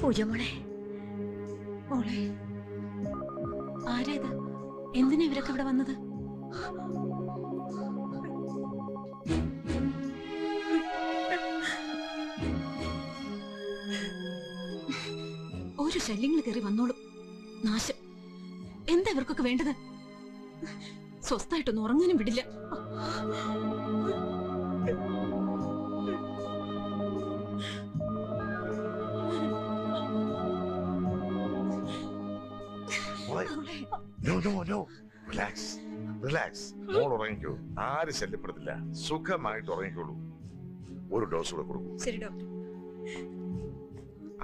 പൂജമോളെ, മോളെ, ആരേത്? എന്തിനാ ഇവരൊക്കെ ഇവിടെ വന്നത്? ഒരു ശല്യങ്ങൾ കയറി വന്നോളും. നാശം. എന്താ ഇവർക്കൊക്കെ വേണ്ടത്? സ്വസ്ഥായിട്ടൊന്നും ഉറങ്ങാനും വിടില്ല. ഉറങ്ങിക്കോ, ആരും ശല്യപ്പെടുത്തില്ല. സുഖമായിട്ട് ഉറങ്ങിക്കോളൂ. ഒരു ഡോസ് കൂടെ കൊടുക്കൂ. ശരി ഡോക്ടർ.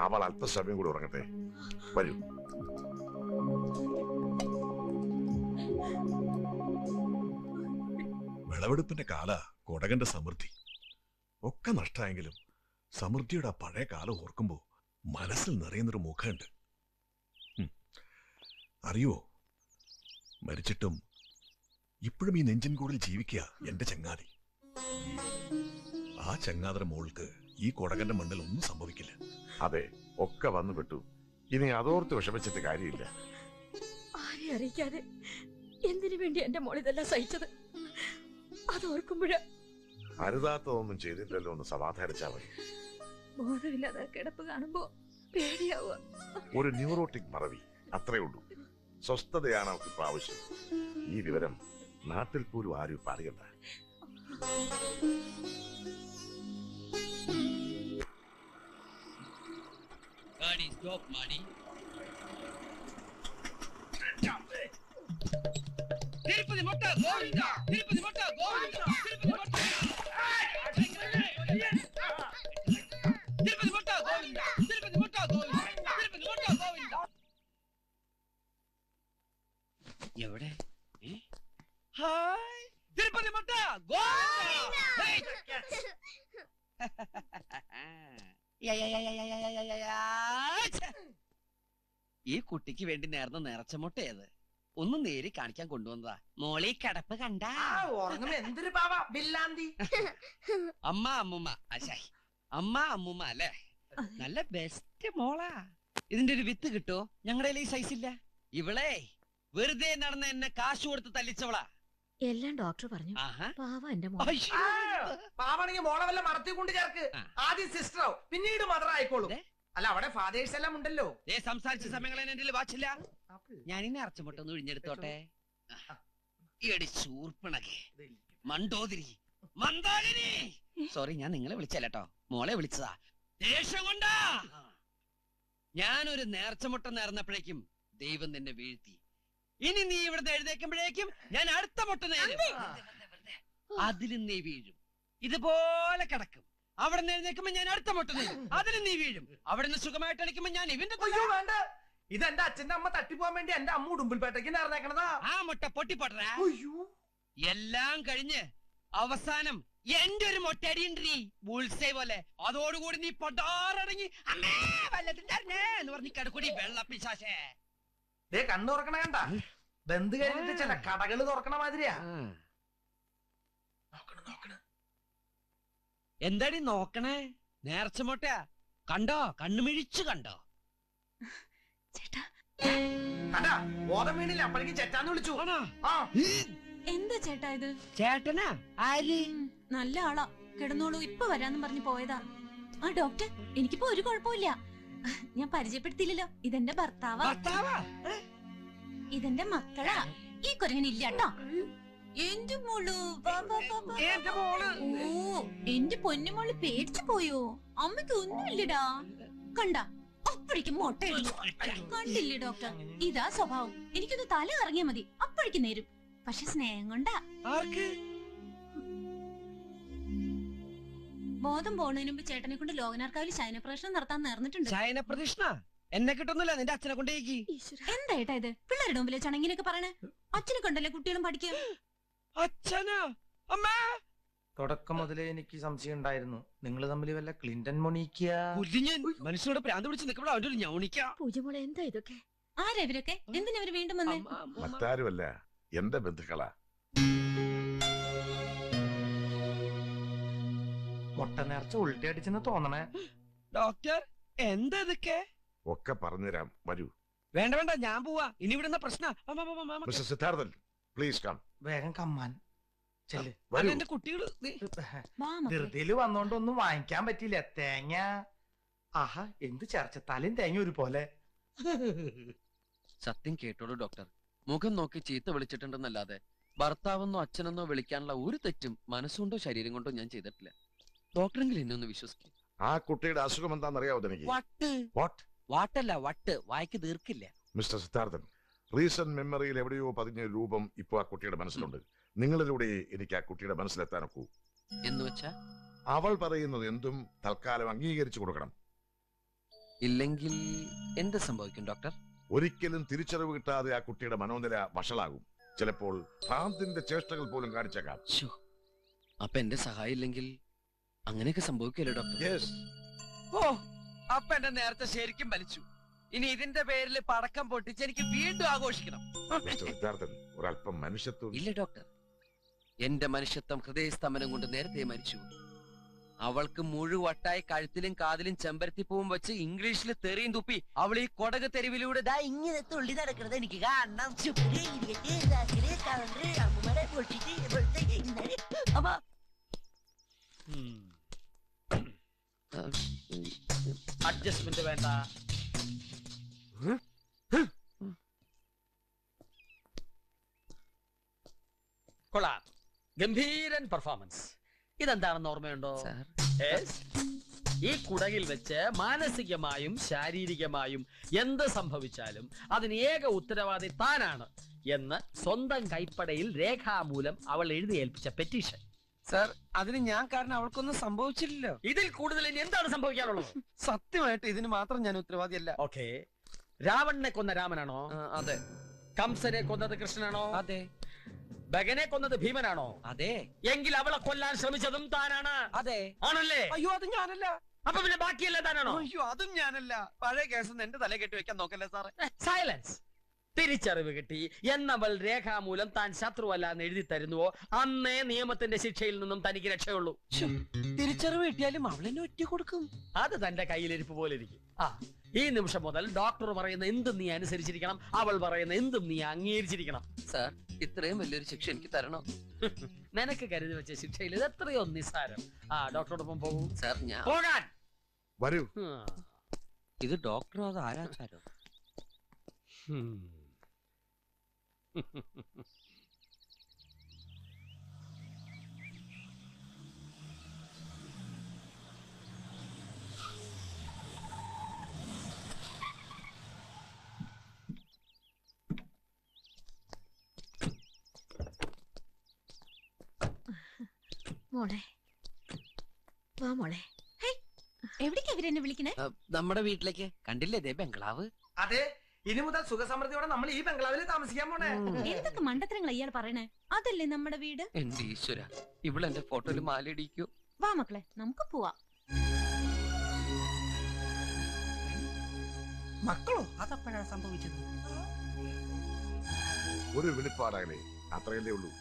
അവൾ അല്പസമയം കൂടെ ഉറങ്ങട്ടെ. വരൂ. വിളവെടുപ്പിന്റെ കാല കൊടകന്റെ സമൃദ്ധി ഒക്കെ നഷ്ടമായെങ്കിലും സമൃദ്ധിയുടെ ആ പഴയ കാലം ഓർക്കുമ്പോ മനസ്സിൽ നിറയുന്നൊരു മുഖമുണ്ട്. അറിയോ, മരിച്ചിട്ടും ഇപ്പോഴും ഈ നെഞ്ചിൻ കൂടിൽ ജീവിക്കുക എന്റെ ചങ്ങാതി. ആ ചങ്ങാതര മോൾക്ക് ഈ കൊടകന്റെ മണ്ണിൽ ഒന്നും സംഭവിക്കില്ല. അതെ, ഒക്കെ വന്നു പെട്ടു. ഇനി അതോർത്ത് വിഷമിച്ചിട്ട് കാര്യമില്ല. ആരെ അറിയിക്കാതെ എന്തിനു വേണ്ടി എന്റെ മോൾ ഇതെല്ലാം സഹിച്ചത് അതോർക്കുമ്പോഴാ. അരുതാത്തതൊന്നും ചെയ്തില്ലല്ലോ എന്ന് സമാധാനിച്ചാ മതി. ബോധമില്ലാതെ കിടപ്പ് കാണുമ്പോ പേടിയാവുക. ഒരു ന്യൂറോട്ടിക് മറവി, അത്രേ ഉള്ളൂ. സ്വസ്ഥതയാണ് അവർക്ക് ഇപ്പൊ ആവശ്യം. ഈ വിവരം നാട്ടിൽ പോലും ആരും പറയണ്ട. തിരുപ്പതി മുട്ട ഗോവിന്ദ, തിരുപ്പതി മുട്ട ഗോവിന്ദ, തിരുപ്പതി മുട്ട, തിരുപ്പതി മുട്ട ഗോവിന്ദ, തിരുപ്പതി മുട്ട ഗോവിന്ദ, തിരുപ്പതി മുട്ട ഗോവിന്ദ. എവിടെ? ഹായ്, തിരുപ്പതി മുട്ട ഗോവിന്ദ. ഈ കുട്ടിക്ക് വേണ്ടി നേർന്ന നേർച്ച മുട്ട ഏത്? ഒന്ന് നേരി കാണിക്കാൻ കൊണ്ടുവന്നതാ. മോളി കിടപ്പ് കണ്ട എന്തൊരു പാവ ബില്ലാന്തി. അമ്മ അമ്മുമ്മ, അശായി അമ്മ അമ്മുമ്മ അല്ലേ? നല്ല ബെസ്റ്റ് മോളാ. ഇതിന്റെ ഒരു വിത്ത് കിട്ടോ? ഞങ്ങളുടെ ഈ സൈസ് ഇല്ല. ഇവളെ വെറുതെ നടന്ന എന്നെ കാശ് കൊടുത്ത് തല്ലിച്ചവളാ. എല്ലാം ഡോക്ടർ പറഞ്ഞു. പാവ എന്റെ മോൾ. പാവാണെങ്കിൽ മോളെ വല്ല മറത്തി കൊണ്ട് ചേർക്ക്. ആദ്യം സിസ്റ്റർ ആവും, പിന്നീട് മദർ ആയിക്കോളൂ. അല്ല, അവിടെ ഫാദേഴ്സ് എല്ലാം ഉണ്ടല്ലോ. സംസാരിച്ച സമയങ്ങളെ എന്റെ വാച്ചില്ല. ഞാനിന്നെ അറച്ചുമുട്ടൊന്ന് ഒഴിഞ്ഞെടുത്തോട്ടെ. മണ്ടോതിരി, മന്ദാകിനി. സോറി, ഞാൻ നിങ്ങളെ വിളിച്ചല്ലോ, മോളെ വിളിച്ചതാ. ദേഷ്യം കൊണ്ടാ. ഞാനൊരു നേർച്ചമുട്ട നേർന്നപ്പോഴേക്കും ദൈവം നിന്നെ വീഴ്ത്തി. ഇനി നീ ഇവിടുന്ന് എഴുന്നേക്കുമ്പോഴേക്കും ഞാൻ അടുത്ത മുട്ട നേരും. അതിലും നീ വീഴും. ഇതുപോലെ കിടക്കും. അവിടെ നിന്ന് എഴുന്നേക്കുമ്പോ ഞാൻ അടുത്ത മുട്ട നേരും. അതിലും നീ വീഴും. അവിടെ നിന്ന് സുഖമായിട്ട് അടിക്കുമ്പോ ഞാൻ ഇവന്റെ വേണ്ട. ഇതെന്റെ അച്ഛന്റെ അമ്മ തട്ടിപ്പോവാൻ വേണ്ടി എന്റെ അമ്മ ഉടുമ്പിൽപേട്ടയ്ക്ക് നേർന്നേക്കണതാ. ആ മുട്ട പൊട്ടിപ്പൊട്ടറ. എല്ലാം കഴിഞ്ഞ് അവസാനം എന്റെ ഒരു മൊട്ടടിയുണ്ടീ ബുൾസൈ പോലെ. അതോടുകൂടി നീ പൊട്ടാറടങ്ങി അമ്മേ വല്ലതിന്റെ എന്ന് പറഞ്ഞ് കിടക്കൂടി വെള്ളപ്പിശാശേ. കണ്ണു തുറക്കണ കണ്ട? ബന്ധു കഴിഞ്ഞിട്ട് ചില കടകള് തുറക്കണ മാതിരിയാ. എന്താടി നോക്കണേ? നേർച്ച മുട്ട കണ്ടോ? കണ്ണുമിഴിച്ചു കണ്ടോ? കണ്ടാ ബോധം വീണില്ല, അപ്പോഴേക്ക് ചേട്ടാന്ന് വിളിച്ചു. എന്താ ചേട്ടാ ഇത്? ചേട്ടനാ? ആര്? നല്ല ആളാ. കിടന്നോളൂ, ഇപ്പൊ വരാന്നും പറഞ്ഞു പോയതാ. ആ ഡോക്ടർ, എനിക്കിപ്പോ ഒരു കുഴപ്പമില്ല. ഞാൻ പരിചയപ്പെടുത്തിയില്ലല്ലോ, ഇതെന്റെ ഭർത്താവാ. ഇതെന്റെ മക്കളാ. ഈ കുരങ്ങനില്ല കേട്ടോ. എന്റെ മോള്, ഓ എന്റെ പൊന്നുമോള് പേടിച്ചു പോയോ? അമ്മയ്ക്ക് ഒന്നുമില്ലടാ. കണ്ട അപ്പോഴേക്കും മുട്ട കണ്ടില്ലേ ഡോക്ടർ? ഇതാ സ്വഭാവം. എനിക്കൊന്ന് തല ഇറങ്ങിയാ മതി, അപ്പോഴേക്കും നേരും. പക്ഷെ സ്നേഹം കൊണ്ടാ. ബോധം പോണതിന് മുമ്പ് ചേട്ടനെ കൊണ്ട് ലോകനാർക്കാവിൽ ശയനപ്രദർശനം നടത്താൻ നേർന്നിട്ടുണ്ട്. ശയനപ്രദർശന എന്നെ കിട്ടുന്നില്ല, നിന്റെ അച്ഛനെ കൊണ്ടേക്ക്. എന്താ ഏട്ടാ ഇത്? പിള്ളേരുടെ മുമ്പിലെ ചണങ്ങിനൊക്കെ പറയണേ. അച്ഛനെ കണ്ടല്ലേ കുട്ടികളും പഠിക്കുക. അച്ഛനാ? അമ്മ തുടക്കം മുതലേ എനിക്ക് സംശയം ഉണ്ടായിരുന്നു, നിങ്ങൾ തമ്മിൽ വല്ല ക്ലിന്റൺ മൊണീക്ക. മനുഷ്യനോട് പ്രാന്ത് പിടിച്ച് നിൽക്കുമ്പോൾ അവന്റെ ഒരു ഞൗണിക്ക. പൂജമോളെ, എന്താ ഇതൊക്കെ? ആരാ ഇവരൊക്കെ? എന്തിനാ ഇവര് വീണ്ടും വന്നേ? മറ്റാരുമല്ല, എന്റെ ബന്ധുക്കളാ. മുട്ട നേർച്ച ഉൾട്ടി അടിച്ചെന്ന് തോന്നണേ. ഡോക്ടർ, എന്താ ഇതൊക്കെ? ഒക്കെ പറഞ്ഞുതരാം, വരൂ. വേണ്ട വേണ്ട, ഞാൻ പോവാ. ഇനി ഇവിടുന്ന പ്രശ്ന. Mister Siddharthan, please come. വേഗം കമ്മാൻ ചെല്ല്. വരൂ. എന്റെ കുട്ടികള് വാ മക്കളെ. ധൃതിയില് വന്നോണ്ടൊന്നും വാങ്ങിക്കാൻ പറ്റില്ല. തേങ്ങ ആഹാ എന്ത് ചർച്ച, തലയും തേങ്ങ ഒരു പോലെ. സത്യം കേട്ടോളൂ ഡോക്ടർ. മുഖം നോക്കി ചീത്ത വിളിച്ചിട്ടുണ്ടെന്നല്ലാതെ ഭർത്താവെന്നോ അച്ഛനെന്നോ വിളിക്കാനുള്ള ഒരു തെറ്റും മനസ്സുകൊണ്ടോ ശരീരം കൊണ്ടോ ഞാൻ ചെയ്തിട്ടില്ല. ഡോക്ടറെങ്കിലും എന്നെ ഒന്ന് വിശ്വസിക്കും. ആ കുട്ടിയുടെ അസുഖം എന്താണെന്നറിയാവോ തനിക്ക്? വട്ട്. വാട്ട്? വാട്ടല്ല, വട്ട്. വായിക്ക് തീർക്കില്ല. മിസ്റ്റർ സിദ്ധാർത്ഥൻ, റീസെന്റ് മെമ്മറിയിൽ എവിടെയോ പതിഞ്ഞ രൂപം ഇപ്പോ ആ കുട്ടിയുടെ മനസ്സിലുണ്ട്. നിങ്ങളിലൂടെ എനിക്ക് ആ കുട്ടിയുടെ മനസ്സിലെത്താനൊക്കൂ. എന്ന് വെച്ചാ അവൾ പറയുന്നത് എന്തും തൽക്കാലം അംഗീകരിച്ചു കൊടുക്കണം. ഇല്ലെങ്കിൽ എന്ത് സംഭവിക്കും ഡോക്ടർ? ഒരിക്കലും തിരിച്ചറിവ് കിട്ടാതെ ആ കുട്ടിയുടെ മനോനില വഷളാകും. ചിലപ്പോൾ ഭ്രാന്തിന്റെ ചേഷ്ടകൾ പോലും കാണിച്ചേക്കാം. അപ്പൊ എന്റെ സഹായം ഇല്ലെങ്കിൽ അങ്ങനെയൊക്കെ സംഭവിക്കല്ലോ ഡോക്ടർ? യെസ്. ഓ, അപ്പൊ എന്റെ നേരത്തെ ശരിക്കും വലിച്ചു. ഇനി ഇതിന്റെ പേരിൽ പടക്കം പൊട്ടിച്ച് എനിക്ക് വീണ്ടും ആഘോഷിക്കണം. മിസ്റ്റർ സിദ്ധാർത്ഥൻ, ഒരല്പം മനുഷ്യത്വം. ഇല്ല ഡോക്ടർ, എന്റെ മനുഷ്യത്വം ഹൃദയസ്തംഭനം കൊണ്ട് നേരത്തെ മരിച്ചു. അവൾക്ക് മുഴുവട്ടായി കഴുത്തിലും കാതിലും ചെമ്പരത്തിപ്പൂവും വെച്ച് ഇംഗ്ലീഷിൽ തെറിയും തുപ്പി അവൾ ഈ കൊടക് തെരുവിലൂടെ ദാ ഇങ്ങനെ തുള്ളി നടക്കുന്നത് എനിക്ക് കാണണം. അഡ്ജസ്റ്റ്മെന്റ് വേണ്ട. കൊള്ളാം, ഗംഭീരൻ പെർഫോമൻസ്. ഇതെന്താണെന്ന് ഓർമ്മയുണ്ടോ? Yes. ഈ കുടകിൽ വെച്ച് മാനസികമായും ശാരീരികമായും എന്ത് സംഭവിച്ചാലും അതിന് ഏക ഉത്തരവാദി താനാണ് എന്ന് സ്വന്തം കൈപ്പടയിൽ രേഖാമൂലം അവൾ എഴുതി ഏൽപ്പിച്ച പെറ്റീഷൻ. സാർ, അതിന് ഞാൻ കാരണം അവൾക്കൊന്നും സംഭവിച്ചില്ലല്ലോ. ഇതിൽ കൂടുതൽ ഇനി എന്താണ് സംഭവിക്കാനുള്ളത്? സത്യമായിട്ട് ഇതിന് മാത്രം ഞാൻ ഉത്തരവാദിയല്ല. ഓക്കെ, രാവണനെ കൊന്ന രാമനാണോ? അതെ. കംസനെ കൊന്നത് കൃഷ്ണനാണോ? അതെ. ഭഗനെ കൊന്നത് ഭീമനാണോ? അതെ. എങ്കിൽ അവളെ കൊല്ലാൻ ശ്രമിച്ചതും താനാണ്. അതെ. ആണല്ലേ? അയ്യോ, അത് ഞാനല്ല. അപ്പൊ പിന്നെ ബാക്കിയല്ല താനാണോ? അയ്യോ, അതും ഞാനല്ല. പഴയ കേസ് എന്റെ തല കെട്ടി വെക്കാൻ നോക്കല്ലേ സാറേ. സൈലൻസ്. തിരിച്ചറിവ് കിട്ടി എന്നവൾ രേഖാമൂലം താൻ ശത്രുവല്ല എന്ന് എഴുതി തരുന്നുവോ അന്നേ നിയമത്തിന്റെ ശിക്ഷയിൽ നിന്നും തനിക്ക് രക്ഷയുള്ളൂ. തിരിച്ചറിവ് കിട്ടിയാലും അവളെന്നെ ഒറ്റ കൊടുക്കും. അത് തന്റെ കയ്യിലിരിപ്പ് പോലെ ഇരിക്കും. ഈ നിമിഷം മുതൽ ഡോക്ടർ പറയുന്ന എന്തും നീ അനുസരിച്ചിരിക്കണം, അവൾ പറയുന്ന എന്തും നീ അംഗീകരിച്ചിരിക്കണം. സാർ, ഇത്രയും വലിയൊരു ശിക്ഷ എനിക്ക് തരണോ? നിനക്ക് കരുതി വെച്ച ശിക്ഷയിൽ ഇത് എത്രയോ നിസ്സാരം. ഡോക്ടറോടൊപ്പം പോകൂ. സാർ, ഞാൻ പോകാൻ. വരൂ. ഇത് ഡോക്ടറോ അത് ആരാച്ചാരോ? മോളെ വാ മോളെ. എവിടേക്കാ ഇവരെന്നെ വിളിക്കണേ? നമ്മുടെ വീട്ടിലേക്ക്. കണ്ടില്ലേ ദേ ബംഗ്ലാവ്? അതെ, ഇനി മുതൽ സുഖസമൃദ്ധിയോടെ നമ്മൾ ഈ ബംഗ്ലാവിൽ താമസിക്കാൻ പോണേ. എന്തൊക്കെ മണ്ടത്തരങ്ങൾ ഇയാൾ പറയണേ? അതല്ലേ നമ്മുടെ വീട്? എന്റെ ഈശ്വര, ഇവളെന്റെ ഫോട്ടോയിൽ മാലയിടിക്കോ? വാ മക്കളെ, നമുക്ക് പോവാം. മക്കളോ? അതപ്പോഴാണ് സംഭവിച്ചത്. ഒരു വെളിപ്പാടകലെ, അത്രയല്ലേ ഉള്ളൂ.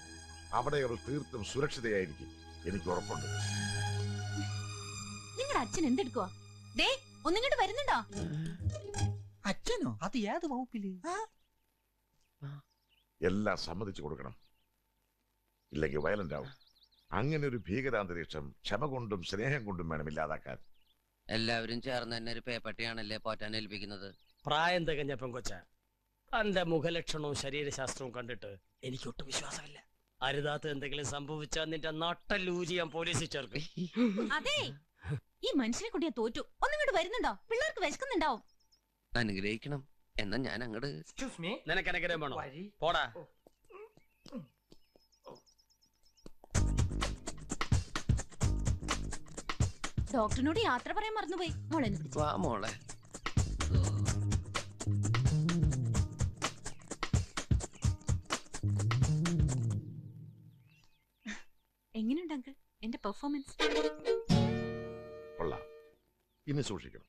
അവിടെ അവൾ തീർത്തും സുരക്ഷിതയായിരിക്കും, എനിക്ക് ഉറപ്പുണ്ട്. നിങ്ങളുടെ അച്ഛൻ എന്തെടുക്കുവാ? ദേ, ഒന്നിങ്ങോട്ട് വരുന്നുണ്ടോ? അച്ഛനോ? അത് ഏത് വകുപ്പില്? എല്ലാം സമ്മതിച്ചു കൊടുക്കണം, ഇല്ലെങ്കിൽ വയലന്റ് ആവും. അങ്ങനെ ഒരു ഭീകരാന്തരീക്ഷം ക്ഷമ കൊണ്ടും സ്നേഹം കൊണ്ടും വേണം ഇല്ലാതാക്കാൻ. എല്ലാവരും ചേർന്ന് തന്നെ ഒരു പേപ്പട്ടിയാണല്ലേ പോറ്റാൻ ഏൽപ്പിക്കുന്നത്. പ്രായം തികഞ്ഞ പെങ്കൊച്ച, തന്റെ മുഖലക്ഷണവും ശരീരശാസ്ത്രവും കണ്ടിട്ട് എനിക്ക് ഒട്ടും വിശ്വാസമില്ല. അരുതാത്ത എന്തെങ്കിലും സംഭവിച്ചാൽ നിന്റെ നട്ടല്ലൂരി ഞാൻ പോലീസിൽ ചേർക്കും. അതെ, ഈ മനുഷ്യനെ കൊണ്ട് ഞാൻ തോറ്റു. ഒന്നിങ്ങോട്ട് വരുന്നുണ്ടോ? പിള്ളേർക്ക് വിശക്കുന്നുണ്ടാവും. അനുഗ്രഹിക്കണം. എന്നാ ഞാൻ അങ്ങോട്ട്. നിനക്ക് അനുഗ്രഹം വേണോ? പോടാ. ഡോക്ടറിനോട് യാത്ര പറയാൻ മറന്നുപോയി. മോളെ ഒന്ന് പിടിച്ച്. വാ മോളെ. എങ്ങനെയുണ്ട് അങ്കിൾ എന്റെ പെർഫോമൻസ്? കൊള്ളാം, ഇനി സൂക്ഷിക്കണം.